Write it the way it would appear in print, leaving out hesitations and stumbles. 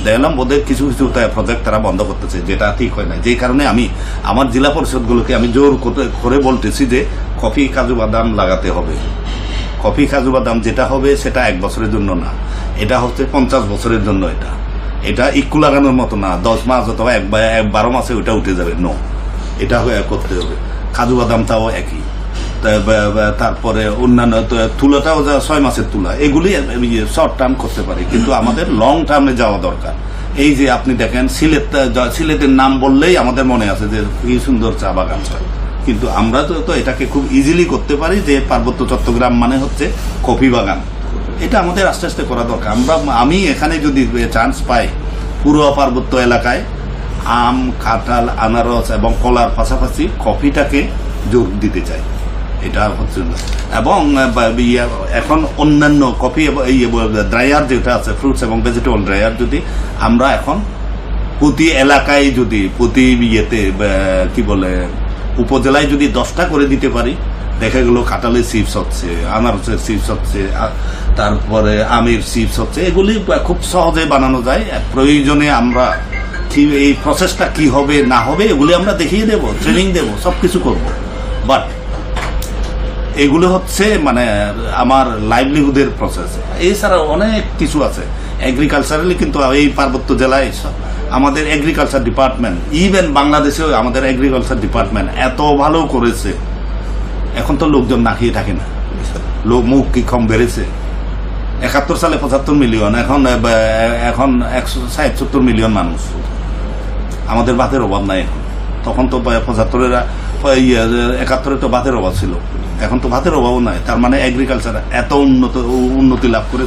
দেখলাম ওদের কিছু কিছু প্রজেক্ট তারা বন্ধ করতেছে, যেটা ঠিক হয় না। যেই কারণে আমি আমার জেলা পরিষদগুলোকে আমি জোর করে বলতেছি যে কফি কাজু বাদাম লাগাতে হবে। কফি কাজু বাদাম যেটা হবে সেটা 1 বছরের জন্য না, এটা হচ্ছে 50 বছরের জন্য। এটা ইক্কু লাগানোর মতো না 10 মাস অথবা 12 মাসে ওটা উঠে যাবে। নো, এটা করতে হবে। কাজু বাদামটাও একই, তারপরে অন্যান্য তুলাটাও 6 মাসের তুলা, এগুলি শর্ট টার্ম করতে পারি, কিন্তু আমাদের লং টার্মে যাওয়া দরকার। এই যে আপনি দেখেন সিলেটের নাম বললেই আমাদের মনে আছে যে কি সুন্দর চা বাগান, কিন্তু আমরা তো এটাকে খুব ইজিলি করতে পারি যে পার্বত্য চট্টগ্রাম মানে হচ্ছে কফি বাগান। এটা আমাদের আস্তে আস্তে করা দরকার। আমি এখানে যদি চান্স পাই পুরো পার্বত্য এলাকায় আম, কাঁঠাল, আনারস এবং কলার পাশাপাশি কফিটাকে জোর দিতে চাই, এটা হচ্ছে। এবং এখন অন্যান্য কফি ড্রায়ার যেটা আছে, ফ্রুটস এবং ভেজিটেবল ড্রায়ার, যদি আমরা এখন প্রতি এলাকায় যদি প্রতি কি বলে উপজেলায় যদি 10টা করে দিতে পারি, দেখা গেল কাঁঠালের চিপস হচ্ছে, আনারসের চিপস হচ্ছে, তারপরে আমের চিপস হচ্ছে, এগুলি খুব সহজে বানানো যায়। প্রয়োজনে আমরা কি এই প্রসেসটা কি হবে না হবে এগুলি আমরা দেখিয়ে দেব, ট্রেনিং দেব, সব কিছু করবো। বাট এগুলো হচ্ছে মানে আমার লাইভলিহুডের প্রসেস। এছাড়া অনেক কিছু আছে এগ্রিকালচারালি, কিন্তু এই পার্বত্য জেলায় আমাদের এগ্রিকালচার ডিপার্টমেন্ট, ইভেন বাংলাদেশেও আমাদের এগ্রিকালচার ডিপার্টমেন্ট এত ভালো করেছে, এখন তো লোকজন না খেয়ে থাকে না। মুখ কি কম বেড়েছে। 71 সালে 75 মিলিয়ন, এখন 160-70 মিলিয়ন মানুষ। আমাদের ভাতের অভাব নাই এখন। তখন তো 71-এ তো ভাতের অভাব ছিল, এখন তো ভাতের অভাবও নাই। তার মানে এগ্রিকালচার এত উন্নতি লাভ করে।